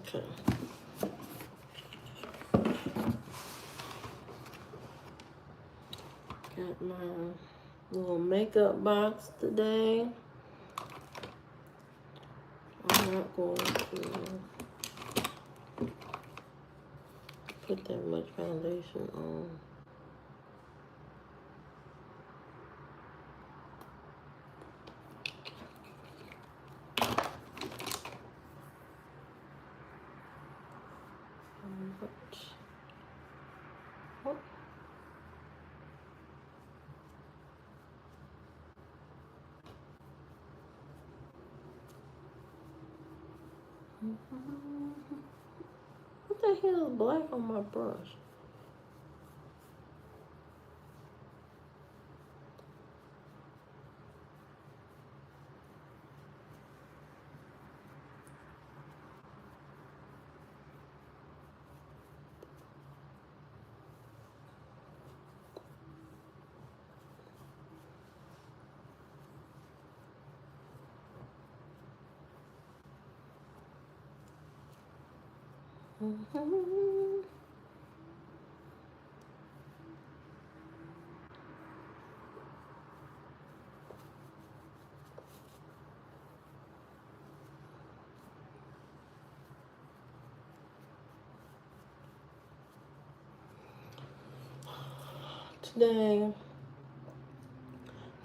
Okay. Got my little makeup box today. I'm not going to put that much foundation on. What the hell is black on my brush?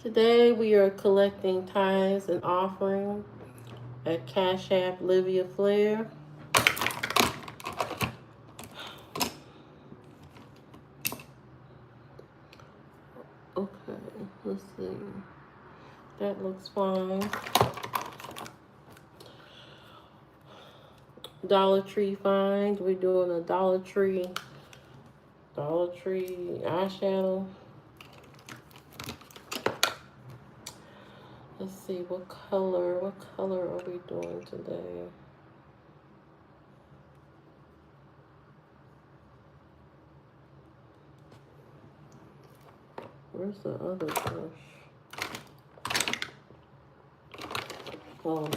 Today we are collecting tithes and offering at Cash App Livia Flair. Okay, let's see. That looks fine. Dollar Tree finds. We're doing a Dollar Tree eyeshadow. Let's see, what color are we doing today? Where's the other brush? Oh.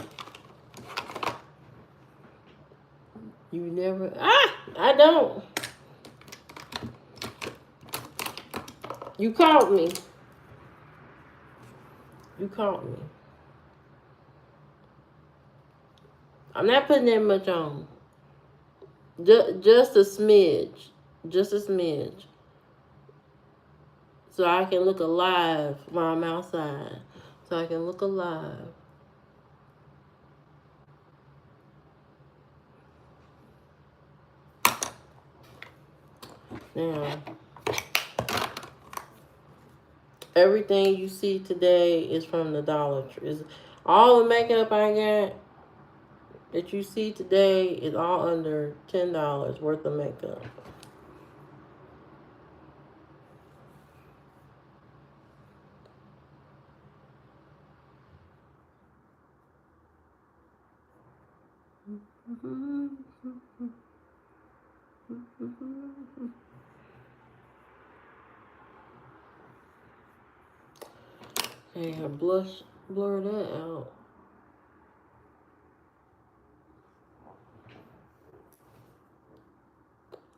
You never, I don't. You caught me. You caught me. I'm not putting that much on. Just a smidge. Just a smidge. So I can look alive while I'm outside. So I can look alive. Now, everything you see today is from the Dollar Tree. All the makeup I got that you see today is all under $10 worth of makeup. Hey, I blur that out.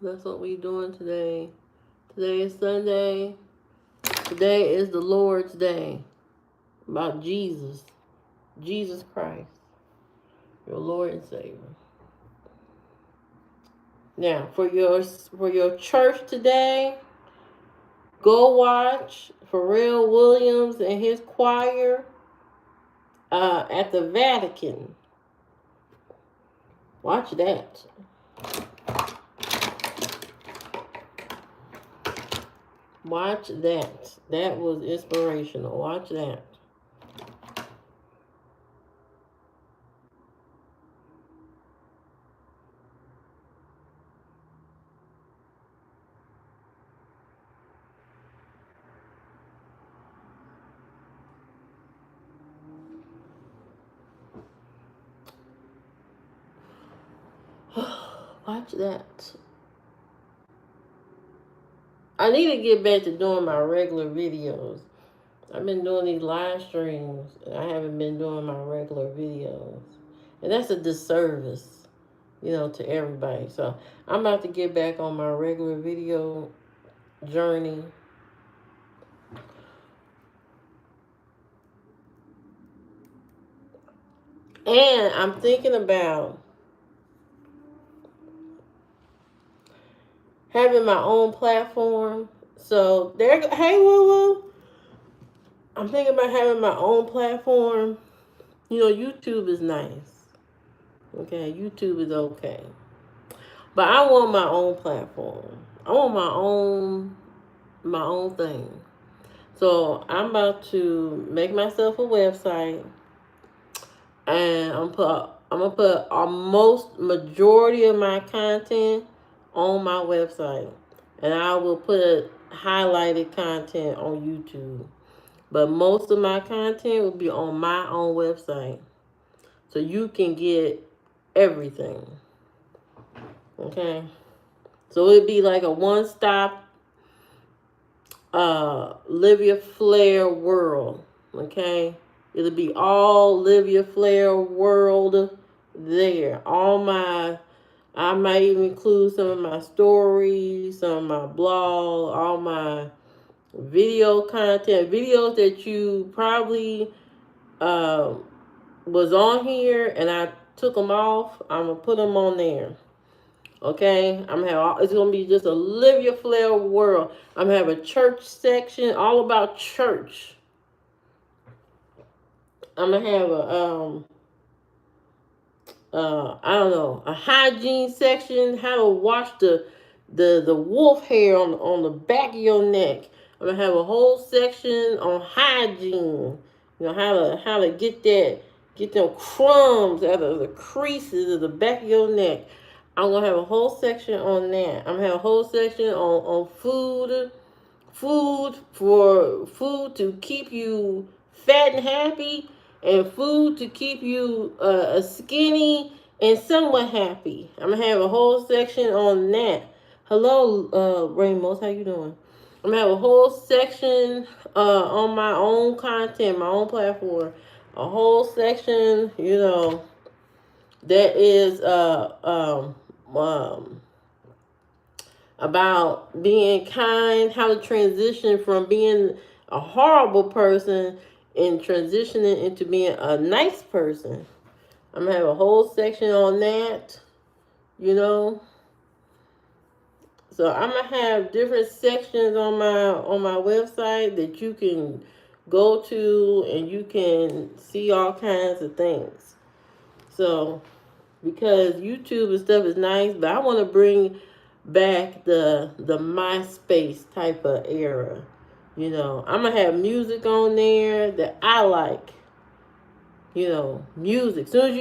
That's what we doing today. Today is Sunday. Today is the Lord's Day. About Jesus. Jesus Christ. Your Lord and Savior. Now, for your church today, go watch Pharrell Williams and his choir at the Vatican. Watch that. Watch that. That was inspirational. Watch that. Watch that. I need to get back to doing my regular videos. I've been doing these live streams. I haven't been doing my regular videos. And that's a disservice. to everybody. So I'm about to get back on my regular video journey. And I'm thinking about having my own platform. So hey, woo woo. I'm thinking about having my own platform. YouTube is nice. Okay, YouTube is okay. But I want my own platform. I want my own thing. So I'm about to make myself a website, and I'm gonna put a most majority of my content on my website, and I will put highlighted content on YouTube. But most of my content will be on my own website, so you can get everything. Okay, so it'd be like a one-stop Livia Flair world. Okay, it'll be all Livia Flair world there. I might even include some of my stories, some of my blog, all my video content, videos that you probably uh, was on here and I took them off. I'm gonna put them on there. Okay, it's gonna be just a Livia Flair world. I'm gonna have a church section all about church. I'm gonna have I don't know, a hygiene section, how to wash the wolf hair on the back of your neck. I'm gonna have a whole section on hygiene. How to get them crumbs out of the creases of the back of your neck. I'm gonna have a whole section on that. I'm gonna have a whole section on food to keep you fat and happy, and food to keep you skinny and somewhat happy. I'm gonna have a whole section on that. Hello, Ramos, how you doing? I'm gonna have a whole section on my own content, my own platform. A whole section, that is about being kind, how to transition from being a horrible person and transitioning into being a nice person. I'm gonna have a whole section on that, you know. So I'm gonna have different sections on my website that you can go to and you can see all kinds of things. So because YouTube and stuff is nice, but I want to bring back the MySpace type of era. I'm gonna have music on there that I like. Music. Soon as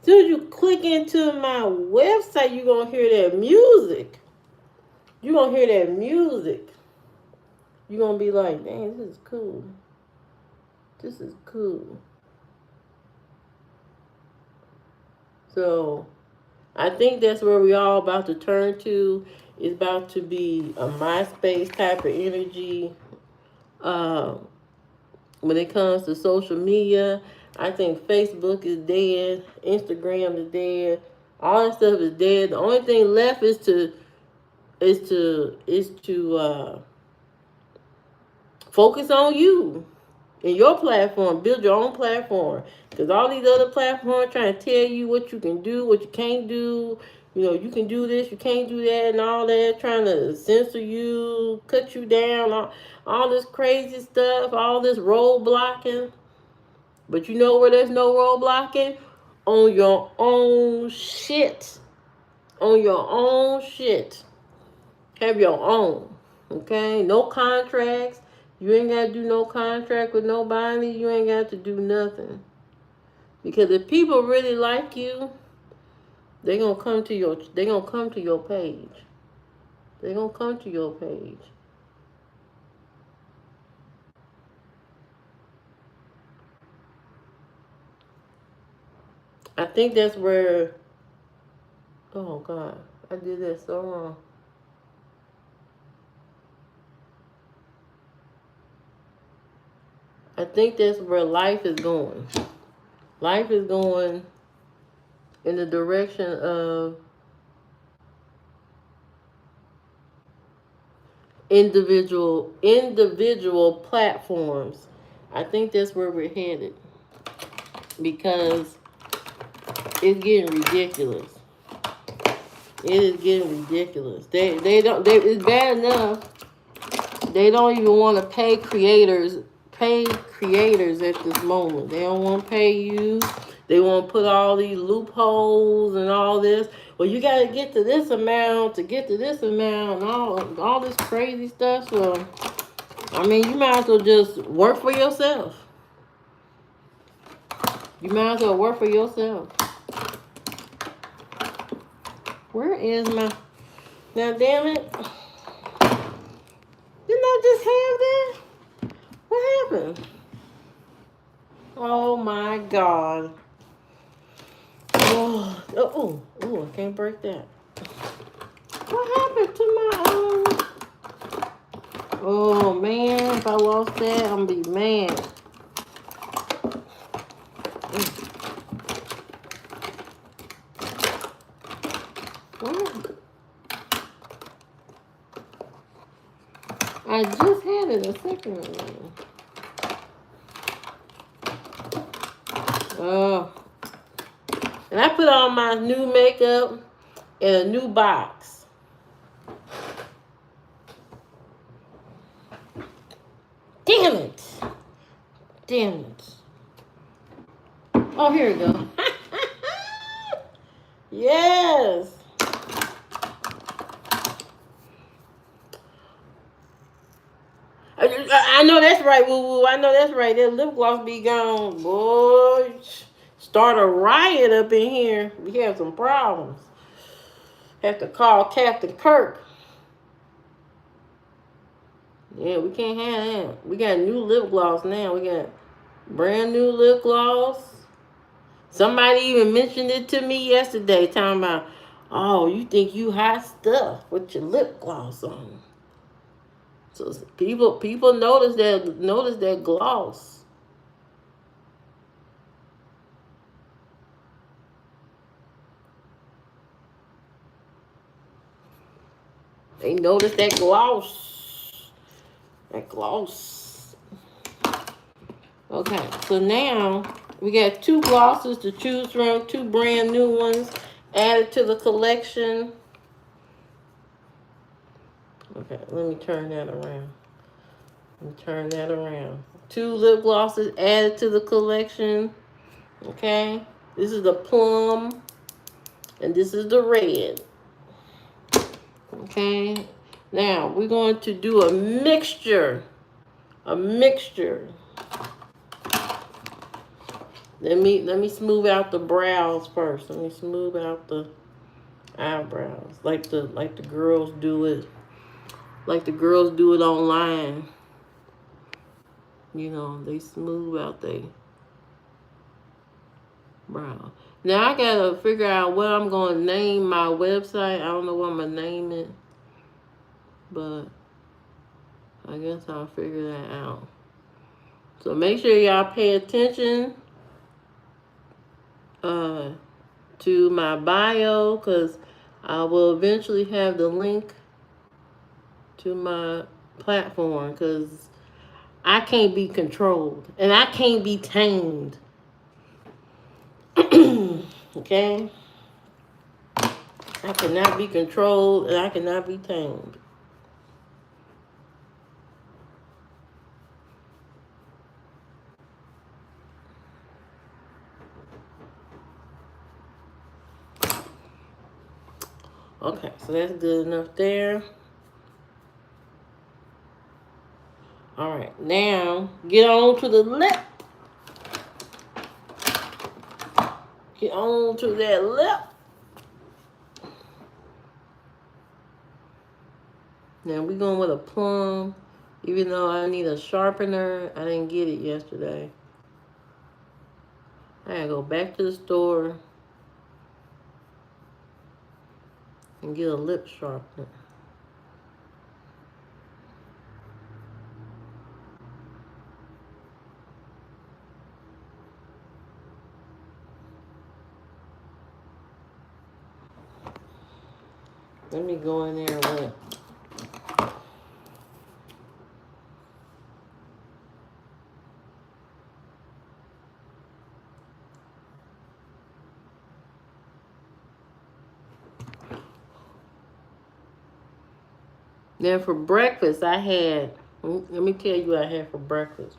you click into my website, you're gonna hear that music. You're gonna hear that music. You're gonna be like, dang, this is cool. This is cool. So I think that's where we all about to turn to. It's about to be a MySpace type of energy. When it comes to social media, I think Facebook is dead, Instagram is dead, all that stuff is dead. The only thing left is to focus on you and your platform. Build your own platform, because all these other platforms trying to tell you what you can do, what you can't do. You can do this, you can't do that, and all that, trying to censor you, cut you down, all this crazy stuff, all this roadblocking. But you know where there's no roadblocking? On your own shit. On your own shit. Have your own. Okay? No contracts. You ain't got to do no contract with nobody. You ain't got to do nothing. Because if people really like you, they're going to come to your page. They're going to come to your page. I think that's where, oh God, I did that so wrong. I think that's where life is going. Life is going in the direction of individual platforms. I think that's where we're headed, because it's getting ridiculous. It is getting ridiculous. It's bad enough they don't even want to pay creators at this moment. They don't want to pay you. They want to put all these loopholes and all this. Well, you got to get to this amount to get to this amount, and all this crazy stuff. So, I mean, you might as well just work for yourself. You might as well work for yourself. Where is my... Now, damn it. Didn't I just have that? What happened? Oh, my God. Oh, I can't break that. What happened to my... Oh, man. If I lost that, I'm going to be mad. What? I just had it a second ago. Oh. And I put on my new makeup in a new box. Damn it. Damn it. Oh, here we go. Yes. I know that's right, woo-woo. I know that's right. That lip gloss be gone. Boy, start a riot up in here. We have some problems. Have to call Captain Kirk. Yeah, we can't have that. We got new lip gloss now. We got brand new lip gloss. Somebody even mentioned it to me yesterday, talking about, oh, you think you hot stuff with your lip gloss on. So people notice that gloss. They notice that gloss. That gloss. Okay, so now we got 2 glosses to choose from, 2 brand new ones added to the collection. Okay, let me turn that around. 2 lip glosses added to the collection. Okay, this is the plum, and this is the red. Okay, now we're going to do a mixture. Let me smooth out the brows first. Let me smooth out the eyebrows, like the girls do it. Like the girls do it online. You know, they smooth out their brow. Now I gotta figure out what I'm gonna name my website. I don't know what I'm gonna name it, but I guess I'll figure that out. So make sure y'all pay attention to my bio, because I will eventually have the link to my platform, because I can't be controlled and I can't be tamed. Okay? I cannot be controlled and I cannot be tamed. Okay, so that's good enough there. All right, now get on to the lip. Get on to that lip. Now we're going with a plum, even though I need a sharpener. I didn't get it yesterday. I gotta go back to the store and get a lip sharpener. Let me go in there with. Then for breakfast, I had. Let me tell you what I had for breakfast.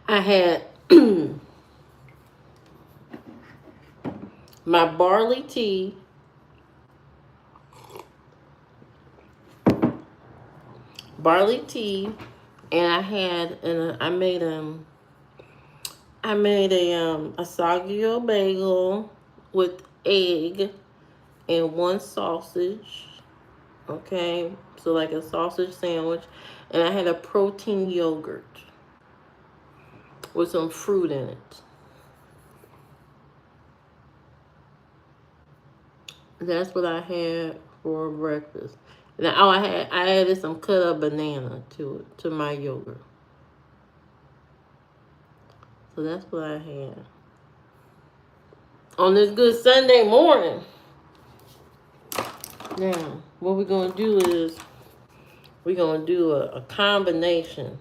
I had my barley tea, and I had and I made a saggio bagel with egg and one sausage. Okay, so like a sausage sandwich, and I had a protein yogurt with some fruit in it. That's what I had for breakfast. And I added some cut up banana to my yogurt. So that's what I had on this good Sunday morning. Now, what we're gonna do is we're gonna do a combination.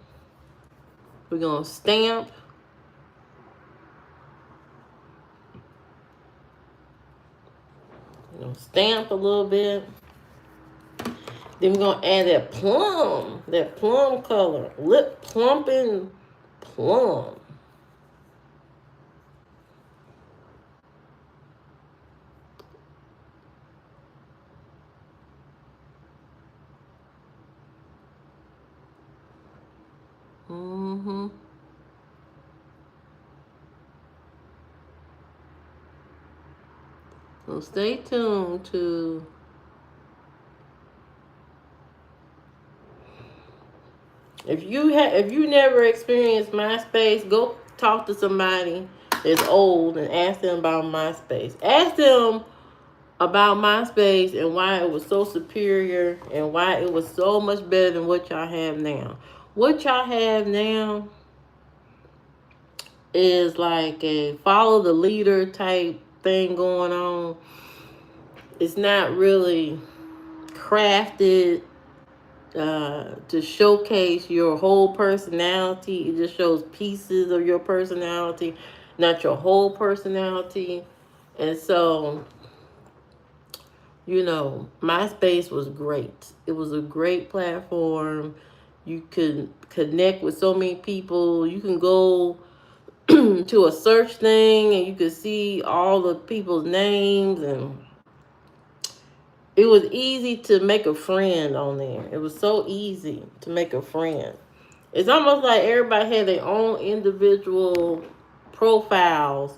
We're gonna stamp. Stamp a little bit. Then we're gonna add that plum color, lip plumping plum. So stay tuned to if you never experienced MySpace, go talk to somebody that's old and ask them about MySpace. Ask them about MySpace and why it was so superior and why it was so much better than what y'all have now. What y'all have now is like a follow the leader type thing going on. It's not really crafted to showcase your whole personality. It just shows pieces of your personality, not your whole personality. And so, MySpace was great. It was a great platform. You could connect with so many people. You can go to a search thing and you could see all the people's names, and it was easy to make a friend on there. It was so easy to make a friend. It's almost like everybody had their own individual profiles.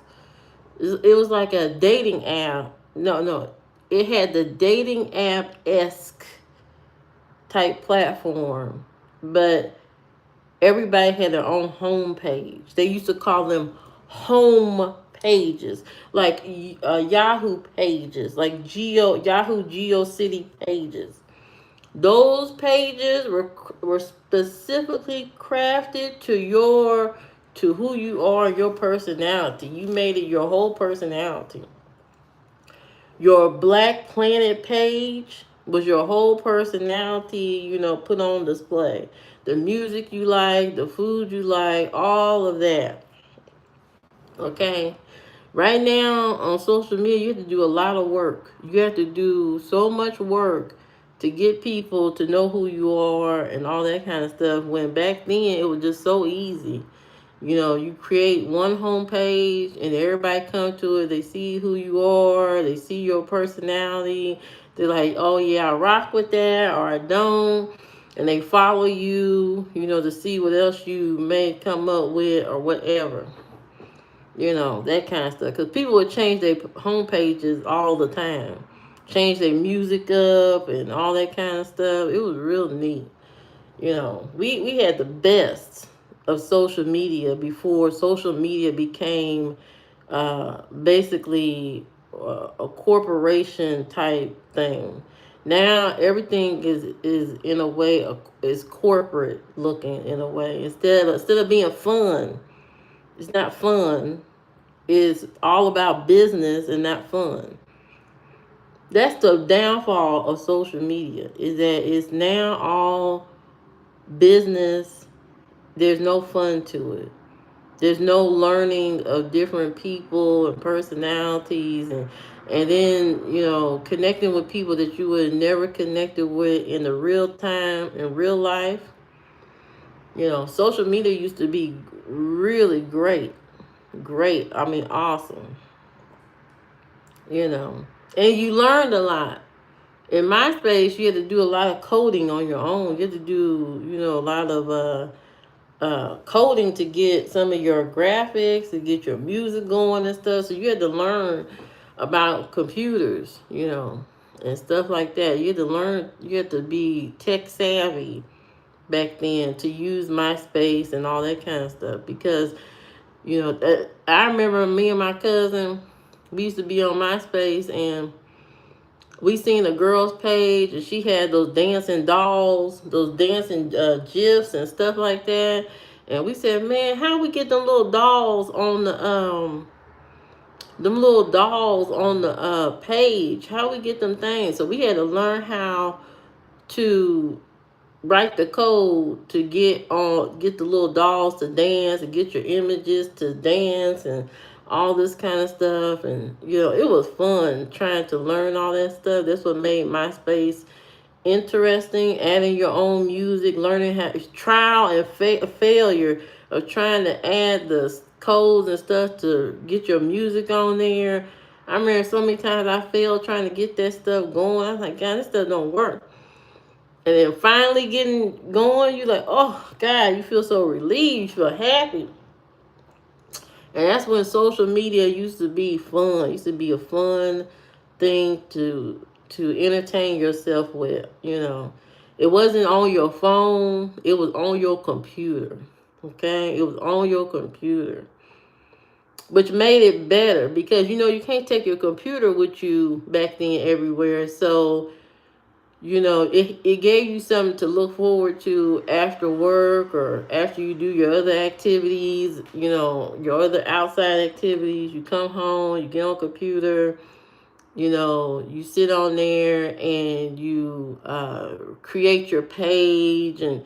It was like a dating app. No. It had the dating app-esque type platform, but everybody had their own home page. They used to call them home pages, like Yahoo pages, like Yahoo GeoCity pages. Those pages were specifically crafted to who you are, your personality. You made it your whole personality. Your Black Planet page was your whole personality, put on display. The music you like, the food you like, all of that. Okay? Right now on social media, you have to do a lot of work. You have to do so much work to get people to know who you are and all that kind of stuff. When back then, it was just so easy. You create one homepage and everybody come to it. They see who you are. They see your personality. They're like, oh, yeah, I rock with that or I don't. And they follow you, to see what else you may come up with or whatever. That kind of stuff. Because people would change their homepages all the time. Change their music up and all that kind of stuff. It was real neat. We had the best of social media before social media became basically a corporation type thing. Now everything is in a way is corporate looking in a way. Instead of being fun, it's not fun. It's all about business and not fun. That's the downfall of social media, is that it's now all business. There's no fun to it. There's no learning of different people and personalities, and then, connecting with people that you would have never connected with in the real time, in real life. Social media used to be really great. Great. I mean, awesome. And you learned a lot. In MySpace, you had to do a lot of coding on your own. You had to do, a lot of coding to get some of your graphics, to get your music going and stuff. So you had to learn about computers, and stuff like that. You had to be tech savvy back then to use MySpace and all that kind of stuff. Because, I remember me and my cousin, we used to be on MySpace, and we seen a girl's page, and she had those dancing dolls, those dancing gifs and stuff like that. And we said, man, how we get them little dolls on the page? How we get them things? So we had to learn how to write the code to get the little dolls to dance, and get your images to dance, and all this kind of stuff. And it was fun trying to learn all that stuff. That's what made MySpace interesting. Adding your own music, learning how trial and failure of trying to add the codes and stuff to get your music on there. I remember so many times I failed trying to get that stuff going. I was like, God, this stuff don't work. And then finally getting going, you're like, oh, God, you feel so relieved. You feel happy. And that's when social media used to be fun. It used to be a fun thing to entertain yourself with, It wasn't on your phone. It was on your computer. Okay? It was on your computer. Which made it better because, you can't take your computer with you back then everywhere. So it gave you something to look forward to after work or after you do your other activities, your other outside activities. You come home, you get on computer, you sit on there and you create your page and,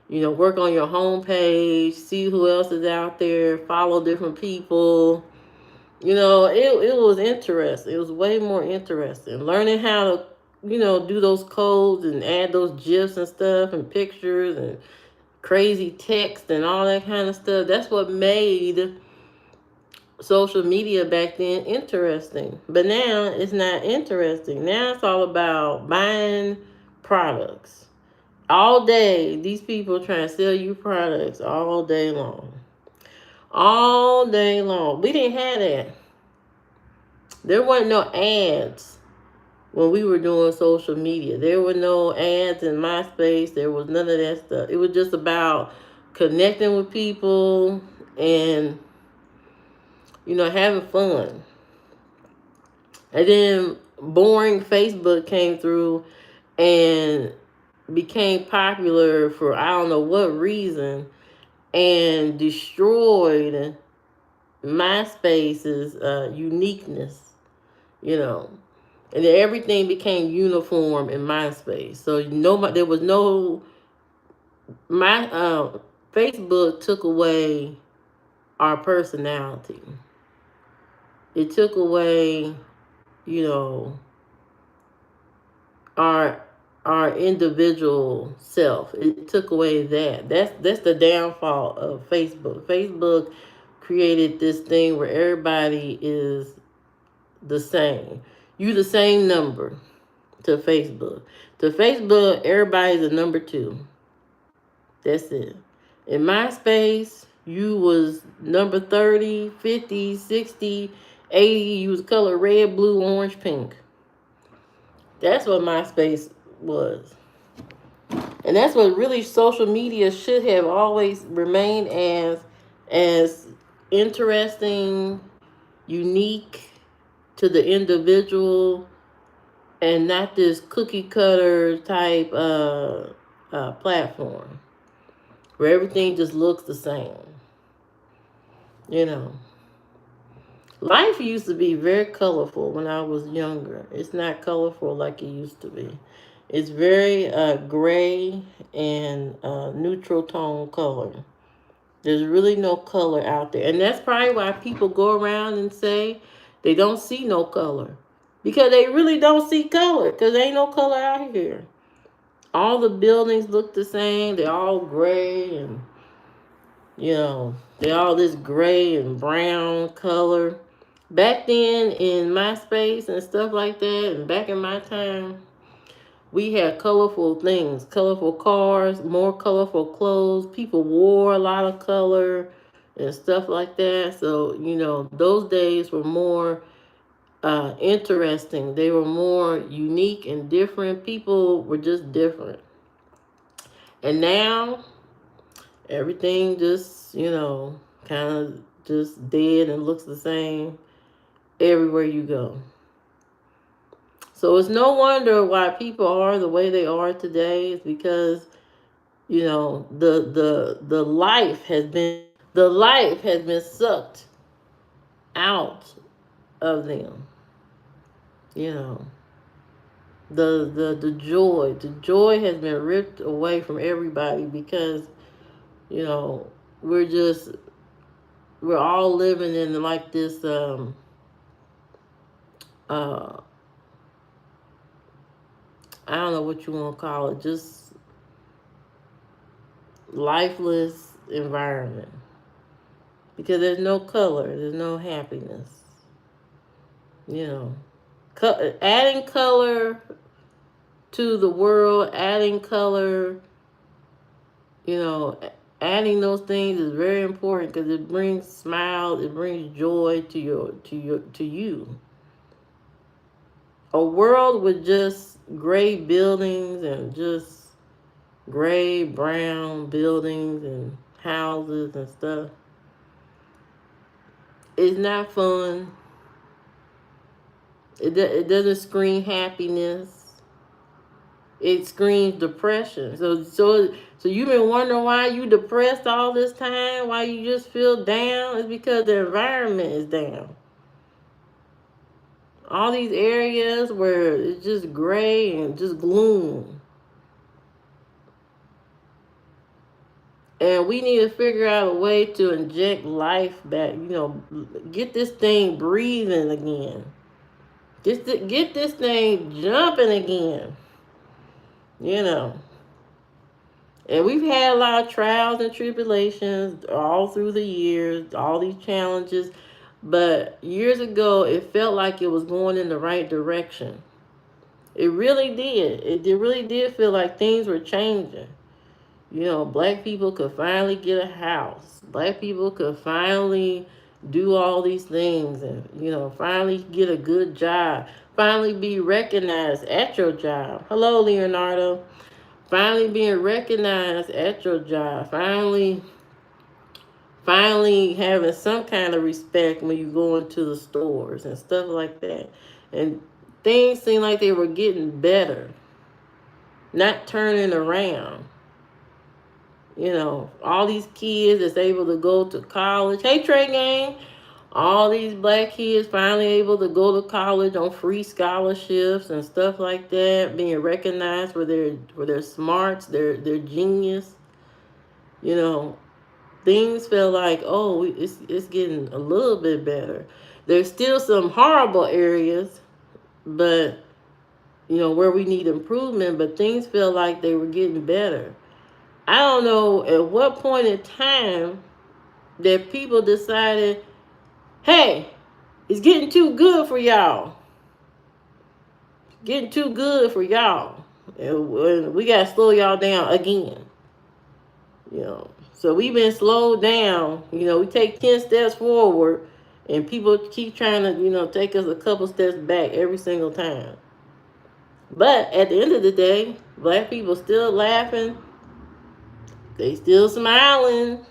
work on your home page, see who else is out there, follow different people. It was interesting. It was way more interesting. Learning how to do those codes and add those GIFs and stuff and pictures and crazy text and all that kind of stuff. That's what made social media back then interesting. But now it's not interesting. Now it's all about buying products. All day, these people trying to sell you products all day long. All day long. We didn't have that. There weren't no ads when we were doing social media. There were no ads in MySpace. There was none of that stuff. It was just about connecting with people and, having fun. And then boring Facebook came through and became popular for I don't know what reason and destroyed MySpace's uniqueness, and then everything became uniform in MySpace. So there was no Facebook took away our personality. It took away, our individual self. It took away that. That's the downfall of Facebook. Facebook created this thing where everybody is the same. You the same number to Facebook. To Facebook, everybody's a number 2. That's it. In MySpace, you was number 30, 50, 60, 80. You was color red, blue, orange, pink. That's what MySpace was. And that's what really social media should have always remained as interesting, unique to the individual, and not this cookie cutter type platform where everything just looks the same. Life used to be very colorful when I was younger. It's not colorful like it used to be. It's very gray and neutral tone color. There's really no color out there. And that's probably why people go around and say they don't see no color. Because they really don't see color. Because there ain't no color out here. All the buildings look the same. They're all gray and, they're all this gray and brown color. Back then in MySpace and stuff like that, and back in my time, we had colorful things, colorful cars, more colorful clothes. People wore a lot of color and stuff like that. So, those days were more interesting. They were more unique and different. People were just different. And now, everything just, kind of just dead and looks the same everywhere you go. So it's no wonder why people are the way they are today. It's because the life has been sucked out of them. You know, the joy has been ripped away from everybody because you know we're just we're all living in like this uh I don't know what you want to call it, just lifeless environment because there's no color, there's no happiness. You know, adding color to the world, adding color, you know, adding those things is very important because it brings smiles, it brings joy to you. A world with just gray buildings and just gray brown buildings and houses and stuff is not fun. It doesn't scream happiness. It screams depression. So you've been wondering why you depressed all this time, why you just feel down? It's because the environment is down. All these areas where it's just gray and just gloom. And we need to figure out a way to inject life back, get this thing breathing again. Get this thing jumping again. And we've had a lot of trials and tribulations all through the years, all these challenges. But years ago, it felt like it was going in the right direction. It really did. It really did feel like things were changing. Black people could finally get a house. Black people could finally do all these things and, finally get a good job. Finally be recognized at your job. Hello, Leonardo. Finally being recognized at your job. Finally having some kind of respect when you go into the stores and stuff like that. And things seem like they were getting better, not turning around. All these kids that's able to go to college. Hey, Trey Gang. All these black kids finally able to go to college on free scholarships and stuff like that, being recognized for their smarts, their genius. Things feel like, oh, it's getting a little bit better. There's still some horrible areas, but where we need improvement, but things feel like they were getting better. I don't know at what point in time that people decided, hey, it's getting too good for y'all. Getting too good for y'all. And we got to slow y'all down again. So we've been slowed down. We take 10 steps forward and people keep trying to, take us a couple steps back every single time. But at the end of the day, black people still laughing. They still smiling.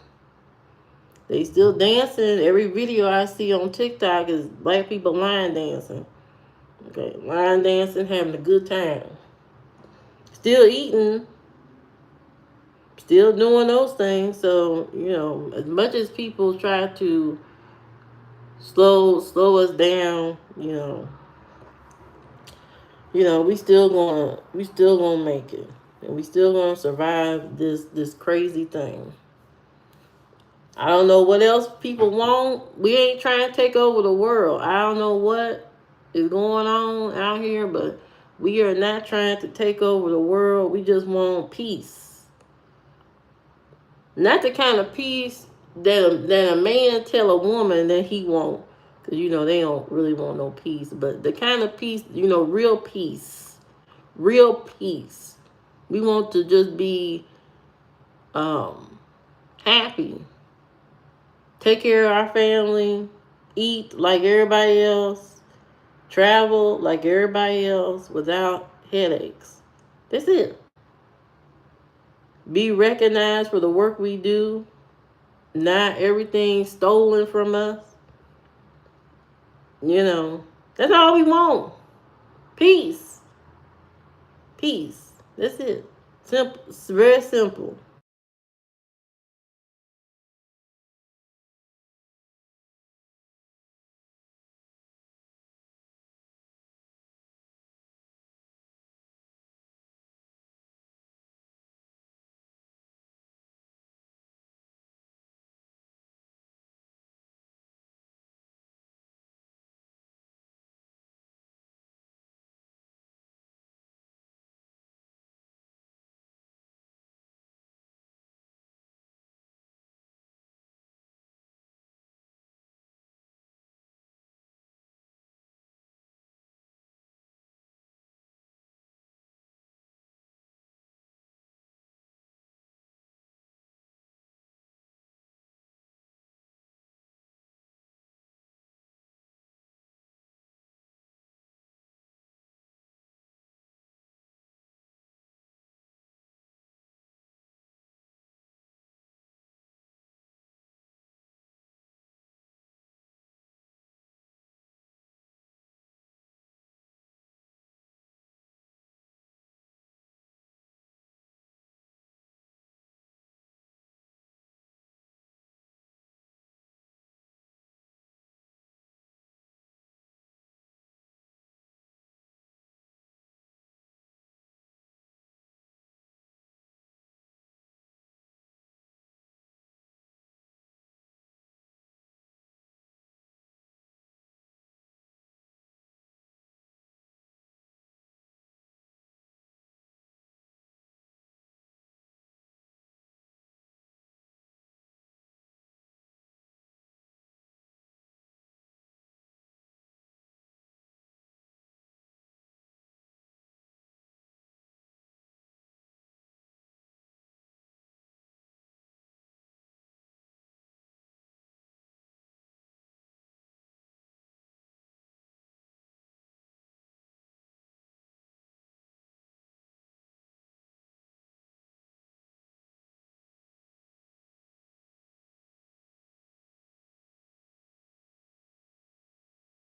They still dancing. Every video I see on TikTok is black people line dancing. Okay, line dancing, having a good time. Still eating. Still doing those things. So, as much as people try to slow us down, we still gonna make it. And we still gonna survive this crazy thing. I don't know what else people want. We ain't trying to take over the world. I don't know what is going on out here, but we are not trying to take over the world. We just want peace. Not the kind of peace that a man tell a woman that he want. Because, they don't really want no peace. But the kind of peace, real peace. Real peace. We want to just be happy. Take care of our family. Eat like everybody else. Travel like everybody else without headaches. That's it. Be recognized for the work we do. Not everything stolen from us. That's all we want. Peace. Peace. That's it. Simple. It's very simple.